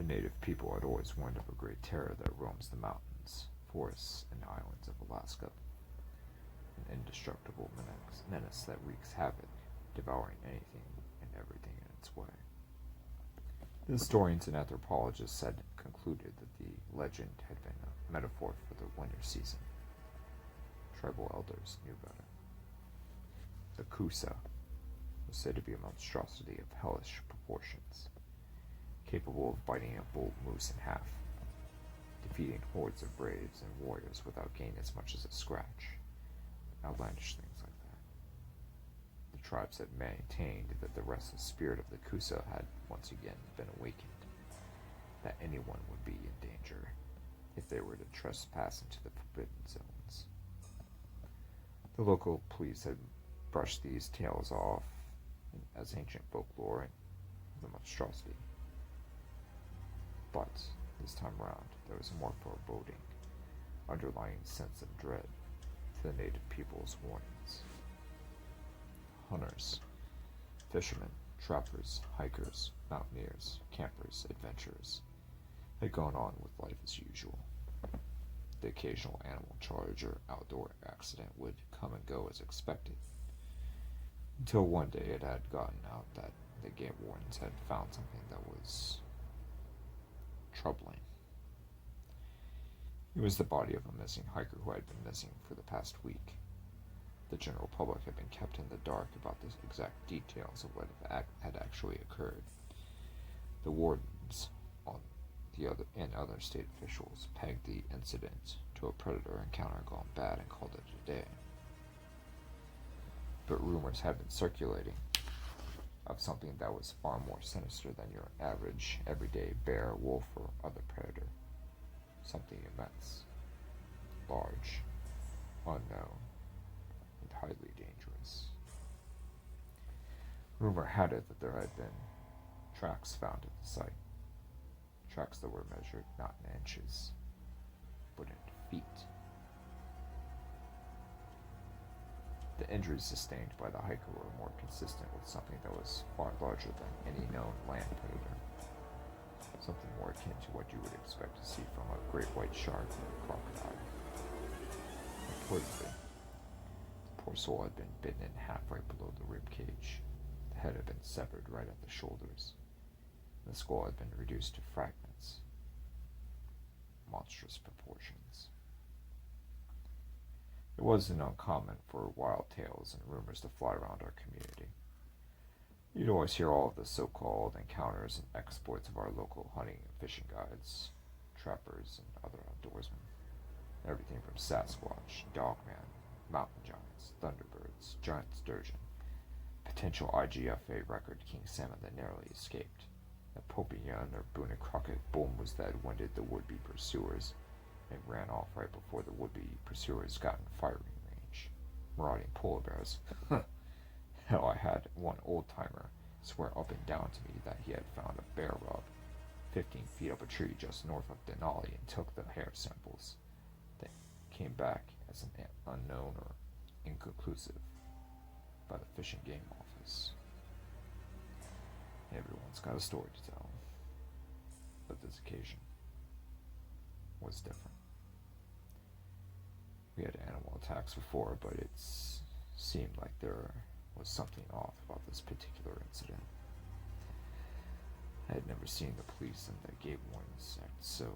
The native people had always warned of a great terror that roams the mountains, forests, and islands of Alaska, an indestructible menace that wreaks havoc, devouring anything and everything in its way. The historians and anthropologists had concluded that the legend had been a metaphor for the winter season. Tribal elders knew better. The Kussa was said to be a monstrosity of hellish proportions, capable of biting a bull moose in half, defeating hordes of braves and warriors without gaining as much as a scratch. Outlandish things like that. The tribes had maintained that the restless spirit of the Kussa had once again been awakened, that anyone would be in danger if they were to trespass into the forbidden zones. The local police had brushed these tales off as ancient folklore and the monstrosity. But this time round, there was a more foreboding, underlying sense of dread to the native people's warnings. Hunters, fishermen, trappers, hikers, mountaineers, campers, adventurers had gone on with life as usual. The occasional animal charge or outdoor accident would come and go as expected, until one day it had gotten out that the game wardens had found something that was troubling. It was the body of a missing hiker who had been missing for the past week. The general public had been kept in the dark about the exact details of what had actually occurred. The wardens and other state officials pegged the incident to a predator encounter gone bad and called it a day. But rumors had been circulating of something that was far more sinister than your average, everyday bear, wolf, or other predator. Something immense, large, unknown, and highly dangerous. Rumor had it that there had been tracks found at the site. Tracks that were measured not in inches, but in feet. The injuries sustained by the hiker were more consistent with something that was far larger than any known land predator. Something more akin to what you would expect to see from a great white shark or a crocodile. Reportedly, the poor soul had been bitten in half right below the rib cage. The head had been severed right at the shoulders. The skull had been reduced to fragments. Monstrous proportions. It wasn't uncommon for wild tales and rumors to fly around our community. You'd always hear all of the so-called encounters and exploits of our local hunting and fishing guides, trappers, and other outdoorsmen. Everything from Sasquatch, Dogman, mountain giants, thunderbirds, giant sturgeon, potential IGFA record king salmon that narrowly escaped. A Popian or Boone and Crockett bull moose that had winded the would-be pursuers and ran off right before the would-be pursuers got in firing range. Marauding polar bears. Hell, I had one old-timer swear up and down to me that he had found a bear rub 15 feet up a tree just north of Denali and took the hair samples. They came back as an unknown or inconclusive by the Fish and Game Office. Everyone's got a story to tell, but this occasion was different. We had animal attacks before, but it seemed like there was something off about this particular incident. I had never seen the police and the game wardens act so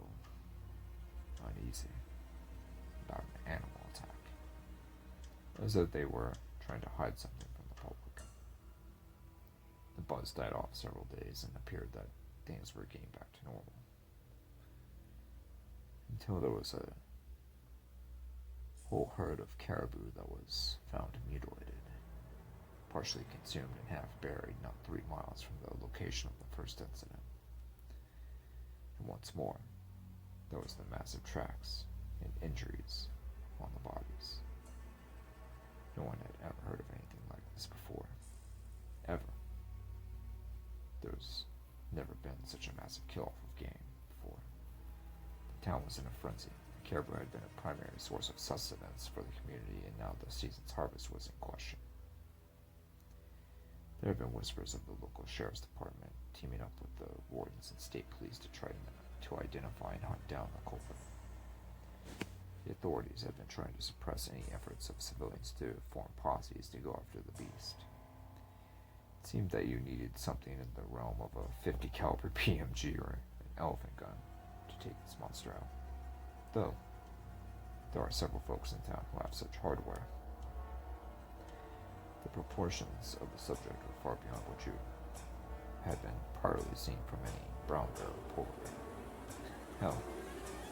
uneasy about an animal attack, as though they were trying to hide something from the public. The buzz died off several days and appeared that things were getting back to normal. Until there was a whole herd of caribou that was found mutilated, partially consumed and half buried not 3 miles from the location of the first incident. And once more, there was the massive tracks and injuries on the bodies. No one had ever heard of anything like this before. Ever. There's never been such a massive kill-off of game before. The town was in a frenzy. The caribou had been a primary source of sustenance for the community, and now the season's harvest was in question. There had been whispers of the local sheriff's department teaming up with the warden's citizens and state police to try to identify and hunt down the culprit. The authorities have been trying to suppress any efforts of civilians to form posses to go after the beast. It seemed that you needed something in the realm of a 50 caliber PMG or an elephant gun to take this monster out. Though, there are several folks in town who have such hardware. The proportions of the subject are far beyond what you had been priorly seen from any brown bear or polar bear. Hell,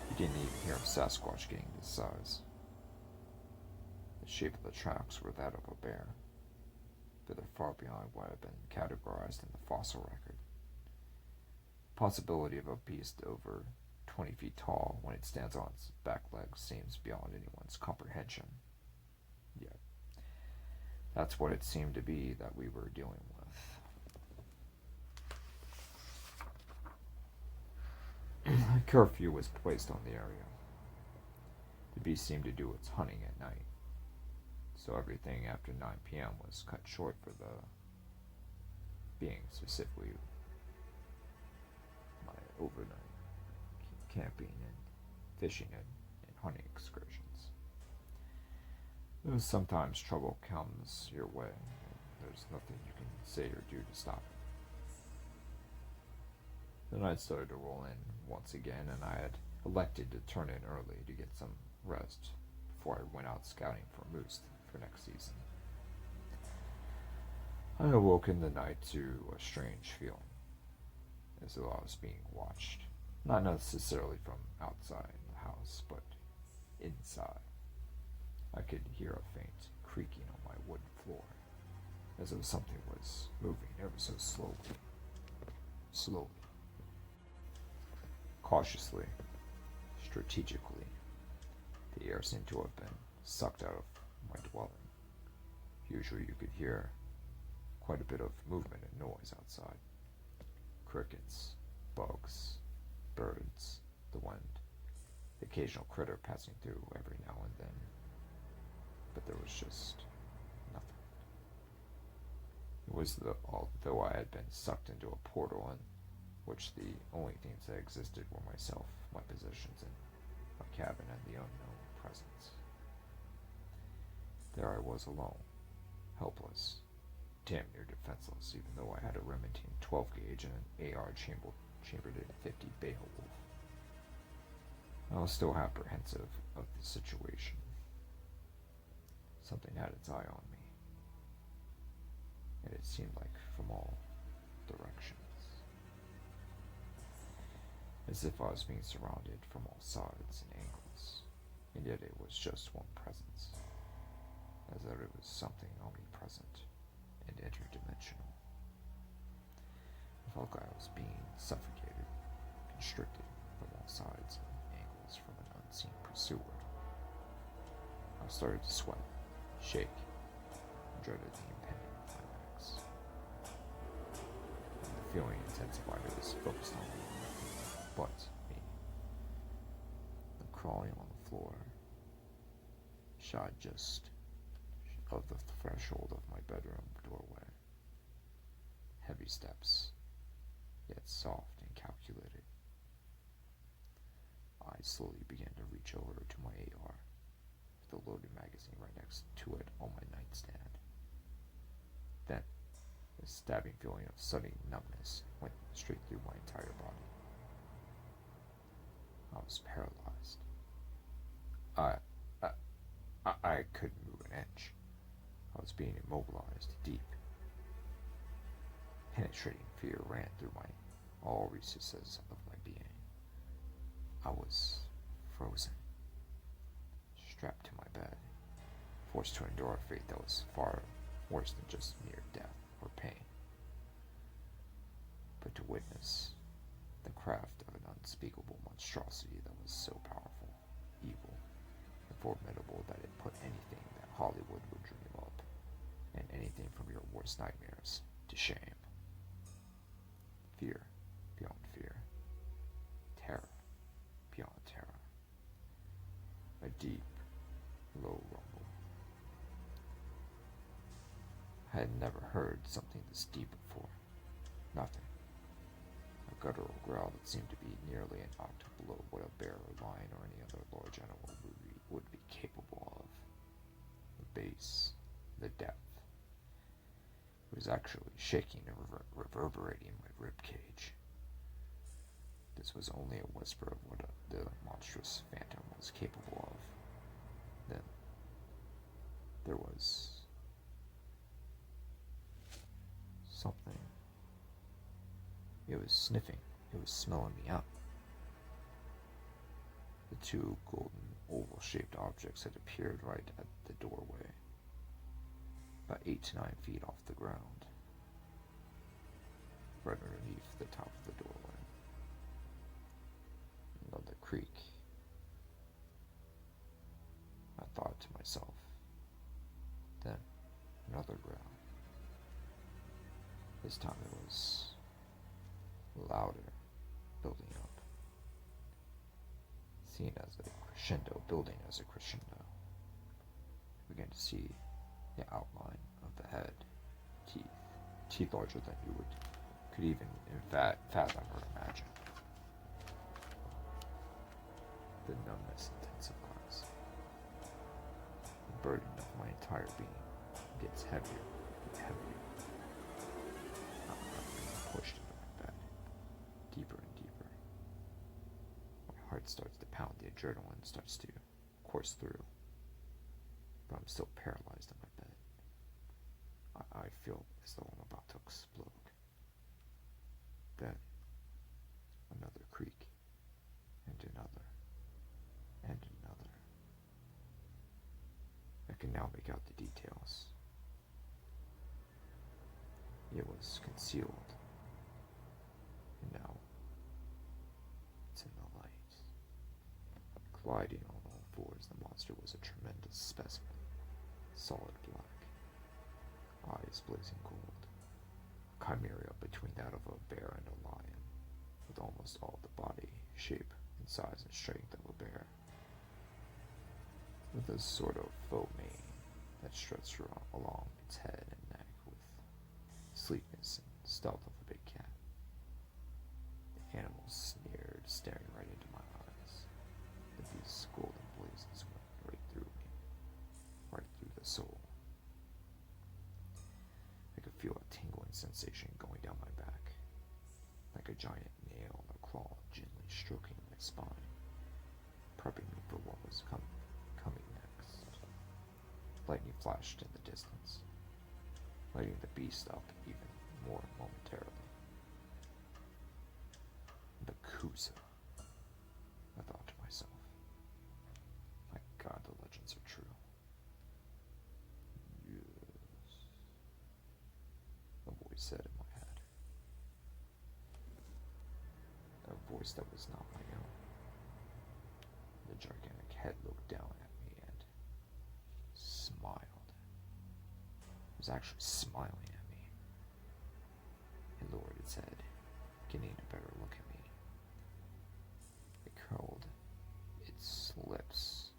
you didn't even hear of Sasquatch getting this size. The shape of the tracks were that of a bear, but they're far beyond what had been categorized in the fossil record. The possibility of a beast over 20 feet tall when it stands on its back legs seems beyond anyone's comprehension. Yet, that's what it seemed to be that we were dealing with. A curfew was placed on the area. The beast seemed to do its hunting at night, so everything after 9 p.m. was cut short for the being, specifically my overnight camping and fishing and hunting excursions. Though sometimes trouble comes your way, and there's nothing you can say or do to stop it. The night started to roll in once again, and I had elected to turn in early to get some rest before I went out scouting for moose for next season. I awoke in the night to a strange feeling, as though I was being watched, not necessarily from outside the house, but inside. I could hear a faint creaking on my wooden floor, as though something was moving ever so slowly. Cautiously, strategically, the air seemed to have been sucked out of my dwelling. Usually you could hear quite a bit of movement and noise outside. Crickets, bugs, birds, the wind, the occasional critter passing through every now and then. But there was just nothing. It was though I had been sucked into a portal in which the only things that existed were myself, my possessions, and my cabin, and the unknown presence. There I was alone, helpless, damn near defenseless, even though I had a Remington 12 gauge and an AR chambered in 50 Beowulf. I was still apprehensive of the situation. Something had its eye on me, and it seemed like from all directions. As if I was being surrounded from all sides and angles, and yet it was just one presence, as though it was something omnipresent and interdimensional. I felt like I was being suffocated, constricted from all sides and angles from an unseen pursuer. I started to sweat, shake, and dreaded the impending climax. And the feeling intensified. It was focused on me. But me, the crawling on the floor, shy just of the threshold of my bedroom doorway. Heavy steps, yet soft and calculated. I slowly began to reach over to my AR, with the loaded magazine right next to it on my nightstand. Then, a stabbing feeling of sudden numbness went straight through my entire body. I was paralyzed. I couldn't move an inch. I was being immobilized deep. Penetrating fear ran through all recesses of my being. I was frozen, strapped to my bed, forced to endure a fate that was far worse than just mere death or pain, but to witness the craft of an unspeakable monstrosity that was so powerful, evil, and formidable that it put anything that Hollywood would dream up, and anything from your worst nightmares, to shame. Fear beyond fear. Terror beyond terror. A deep, low rumble. I had never heard something this deep before. Nothing. I guttural growl that seemed to be nearly an octave below what a bear or lion or any other large animal would be capable of. The bass, the depth. It was actually shaking and reverberating my rib cage. This was only a whisper of what the monstrous phantom was capable of. Then there was something. It was sniffing. It was smelling me out. The two golden oval-shaped objects had appeared right at the doorway, about 8 to 9 feet off the ground, right underneath the top of the doorway. Another creak. I thought to myself. Then another growl. This time it was louder, building up. Seen as a crescendo, building as a crescendo. I began to see the outline of the head, teeth larger than you could even fathom or imagine. The numbness intensifies. The burden of my entire being gets heavier and heavier. I'm being pushed into my bed, deeper and deeper. My heart starts to pound, the adrenaline starts to course through, but I'm still paralyzed in my bed. I feel as though I'm about to explode. Then, another creak, and another, and another. I can now make out the details. It was concealed, and now it's in the light. Gliding on all fours, the monster was a tremendous specimen, solid black, eyes blazing gold, a chimera between that of a bear and a lion, with almost all the body, shape, and size and strength of a bear, with a sort of faux mane that stretched along its head and neck with sleekness and stealth of a big cat. The animal sneered, staring right into my eyes, but these golden blazes went right through me, right through the soul. I could feel a tingling sensation going down my back, like a giant nail or claw gently stroking my spine, prepping me for what was coming next. Lightning flashed in the distance, lighting the beast up even more momentarily. The Kussa, I thought to myself. My God, the legends are true. Yes, a voice said in my head. A voice that was not my own. The gigantic head looked down at me and smiled. It was actually smiling at me. It lowered its head, getting a better look at me. It curled its lips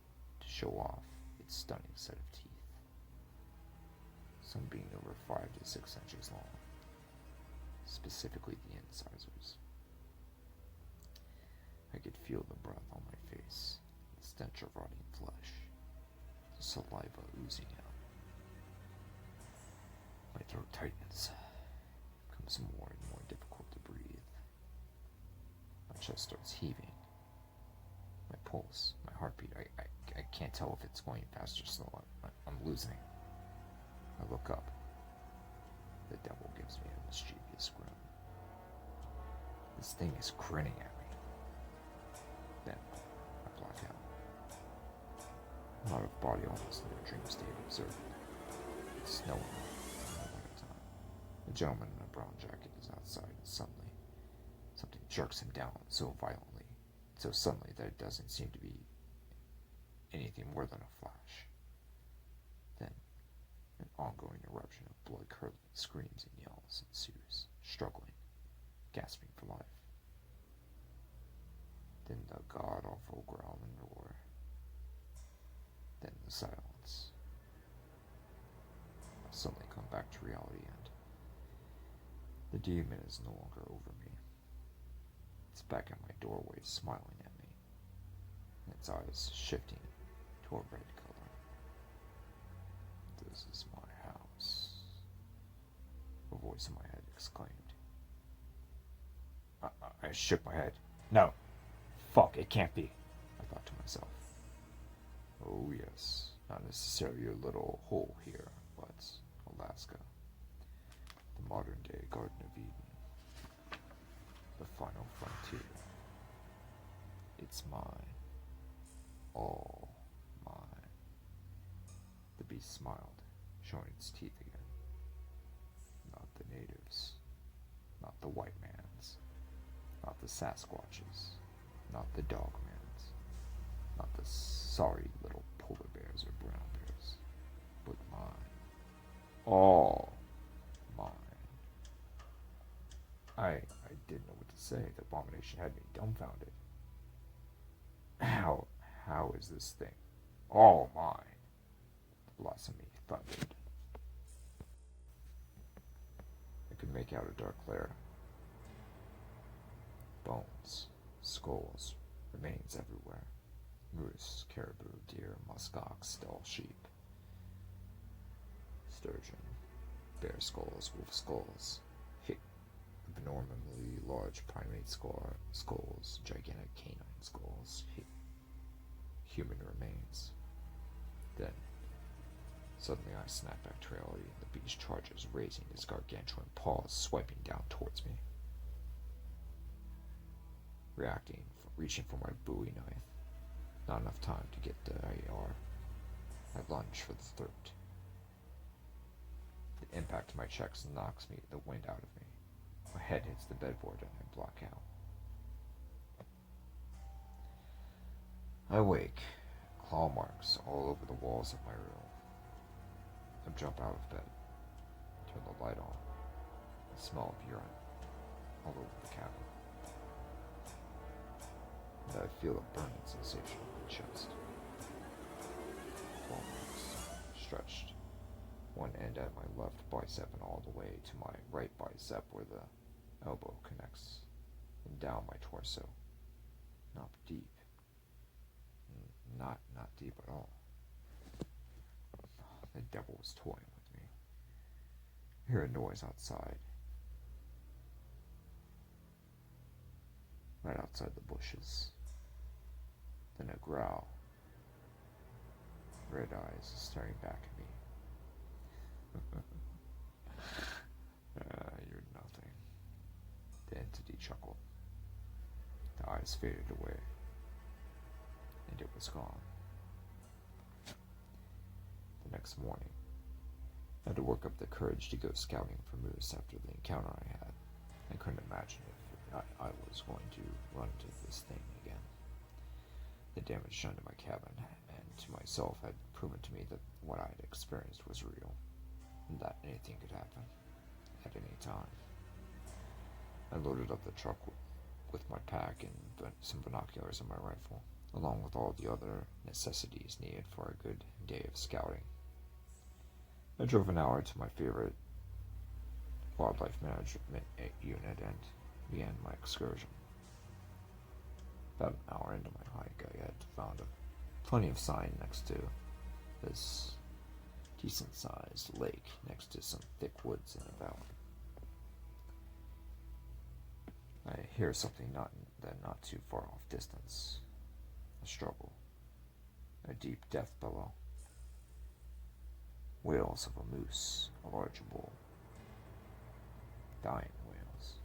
to show off its stunning set of teeth, some being over 5 to 6 inches long, specifically the incisors. I could feel the breath on my face, the stench of rotting flesh, the saliva oozing out. My throat tightens, becomes more and more difficult to breathe. My chest starts heaving. My pulse, my heartbeat, I can't tell if it's going fast or slow. I'm losing. I look up. The devil gives me a mischievous grin. This thing is grinning at me. Then I black out. I'm out of body, almost in a dream state, observing. It's snowing in the wintertime. The gentleman in a brown jacket is outside, and suddenly something jerks him down so violently, so suddenly that it doesn't seem to be anything more than a flash. Then an ongoing eruption of blood-curdling screams and yells ensues, struggling, gasping for life. Then the god-awful growl and roar. Then the silence. I suddenly come back to reality, and the demon is no longer over me. back at my doorway, smiling at me, its eyes shifting to a red color. "This is my house," a voice in my head exclaimed. I shook my head. "No. Fuck, it can't be," I thought to myself. "Oh yes, not necessarily a little hole here, but Alaska. The modern-day Garden of Eden. The final frontier. It's mine. All mine." The beast smiled, showing its teeth again. "Not the natives. Not the white man's. Not the Sasquatches. Not the dogman's. Not the sorry little polar bears or brown bears. But mine. All mine." I didn't know what to say. The abomination had me dumbfounded. How is this thing all mine?" The blasphemy thundered. I could make out a dark glare. Bones, skulls, remains everywhere. Moose, caribou, deer, muskox, dull sheep, sturgeon, bear skulls, wolf skulls, abnormally large primate skulls, gigantic canine skulls, human remains. Then, suddenly I snapped back to reality, and the beast charges, raising his gargantuan paws, swiping down towards me. Reaching for my Bowie knife. Not enough time to get the AR. I lunge for the throat. The impact of my chest knocks the wind out of me. My head hits the bedboard and I black out. I wake, claw marks all over the walls of my room. I jump out of bed, turn the light on. The smell of urine all over the cabin. And I feel a burning sensation in my chest. Claw marks stretched, one end at my left bicep and all the way to my right bicep where the elbow connects, and down my torso. Not deep. Not deep at all. The devil was toying with me. I hear a noise outside. Right outside the bushes. Then a growl. Red eyes staring back at me. "You're nothing." The entity chuckled. The eyes faded away, and it was gone. The next morning, I had to work up the courage to go scouting for moose after the encounter I had. I couldn't imagine if I was going to run into this thing again. The damage done to my cabin and to myself had proven to me that what I had experienced was real, and that anything could happen at any time. I loaded up the truck with my pack and some binoculars and my rifle, along with all the other necessities needed for a good day of scouting. I drove an hour to my favorite wildlife management unit and began my excursion. About an hour into my hike, I had found plenty of sign next to this decent-sized lake next to some thick woods in a valley. I hear something not too far off distance. A struggle. A deep death bellow. Wails of a moose, a large bull. Dying wails.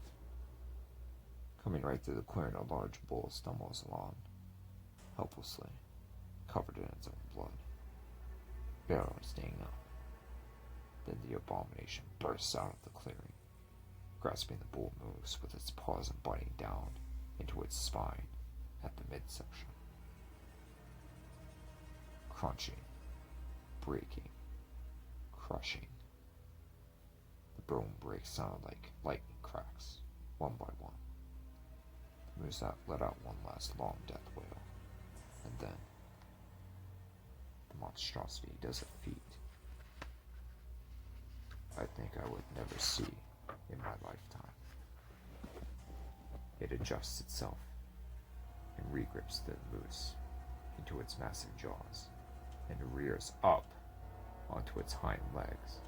Coming right through the clearing, a large bull stumbles along, helplessly, covered in its own blood, barely staying up. Then the abomination bursts out of the clearing, grasping the bull moose with its paws and biting down into its spine at the midsection. Crunching, breaking, crushing. The bone breaks sounded like lightning cracks, one by one. The moose let out one last long death wail, and then the monstrosity does a feat I think I would never see in my lifetime. It adjusts itself and regrips the moose into its massive jaws and rears up onto its hind legs.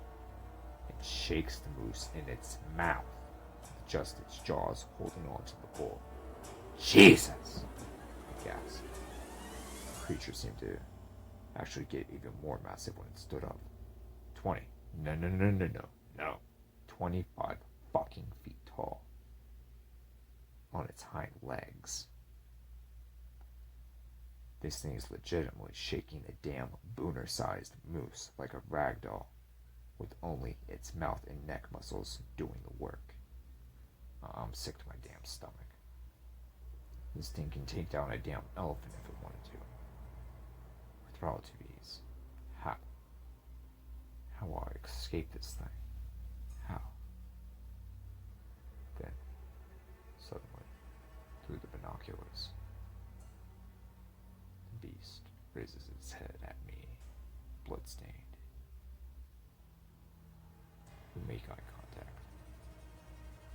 It shakes the moose in its mouth with just its jaws holding onto the bull. Jesus! I gasped. The creature seemed to actually get even more massive when it stood up. 20. No. 25 fucking feet tall. On its hind legs. This thing is legitimately shaking a damn booner-sized moose like a rag doll, with only its mouth and neck muscles doing the work. I'm sick to my damn stomach. This thing can take down a damn elephant if it wanted to. With relative ease. How? How will I escape this thing? How? Then, suddenly, through the binoculars, the beast raises its head at me, bloodstained. We make eye contact.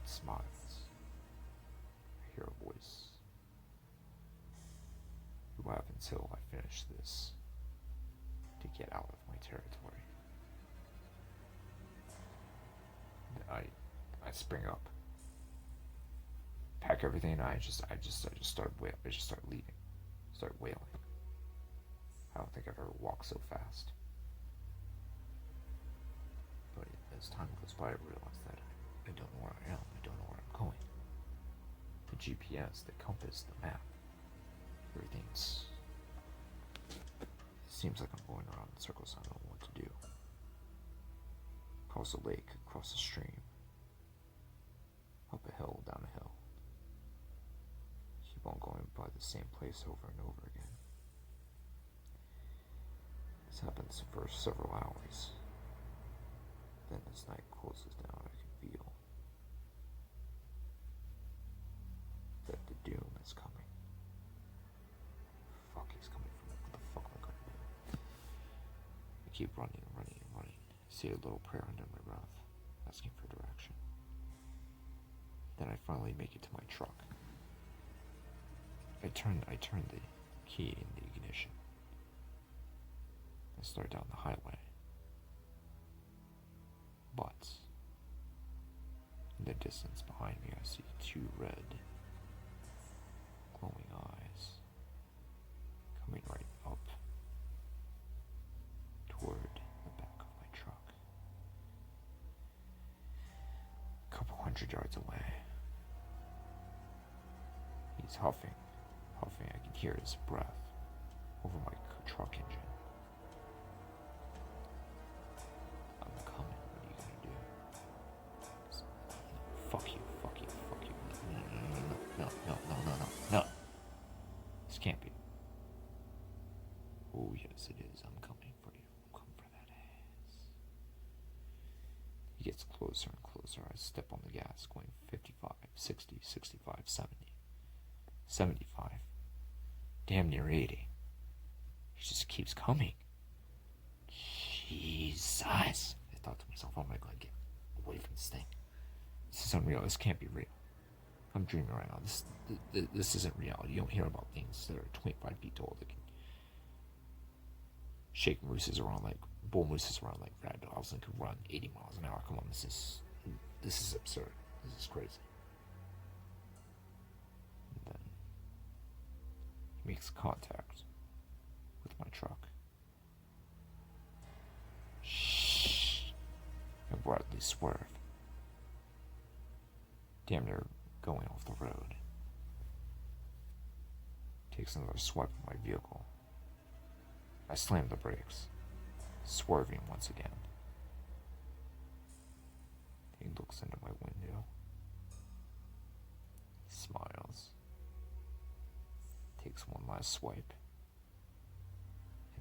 It smiles. I hear a voice. You have until I finish this to get out of my territory. I spring up, pack everything, and I just start leaving, start wailing. I don't think I've ever walked so fast. But as time goes by, I realize that I don't know where I am. I don't know where I'm going. The GPS, the compass, the map, everything's. It seems like I'm going around in circles. I don't know what to do. Across a lake, across a stream, up a hill, down a hill. Keep on going by the same place over and over again. This happens for several hours. Then as night closes down, I can feel that the doom is coming. Fuck, he's coming from what the fuck am I gonna do? I keep running and running and running. I say a little prayer under my breath, asking for direction. Then I finally make it to my truck. I turn the key in the ignition. I start down the highway. But in the distance behind me, I see two red, glowing eyes coming right up toward the back of my truck. A couple 100 yards away. He's huffing. I can hear his breath over my truck engine. I'm coming. What are you gonna do? Fuck you. No. This can't be. Oh, yes, it is. I'm coming for you. I'm coming for that ass. He gets closer and closer. I step on the gas, going 55, 60, 65, 70. 75. Damn near 80. He just keeps coming. Jesus. I thought to myself, how am I going to get away from this thing? This is unreal. This can't be real. I'm dreaming right now. This isn't reality. You don't hear about things that are 25 feet tall that can shake mooses around like bull mooses around like rag dolls and could run 80 miles an hour. Come on, this is absurd. This is crazy. And then he makes contact with my truck. Shh. I broadly swerve. Damn near going off the road. Takes another swipe of my vehicle. I slam the brakes, swerving once again. He looks into my window, smiles, takes one last swipe,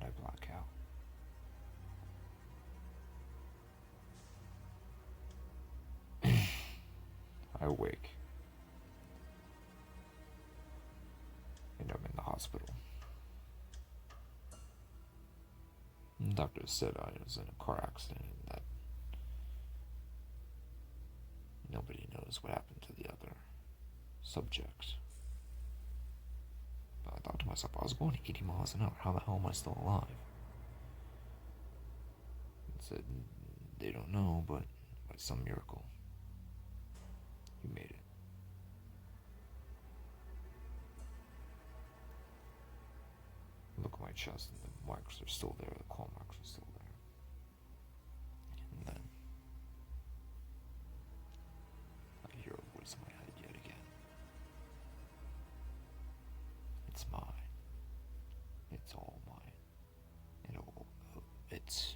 and I black out. I awake, and I'm in the hospital. The doctor said I was in a car accident and that nobody knows what happened to the other subject. But I thought to myself, I was going 80 miles an hour. How the hell am I still alive? I said, they don't know, but by some miracle, you made it. Look at my chest, and the marks are still there. The claw marks are still there. And then I hear a voice in my head yet again. It's mine. It's all mine. It's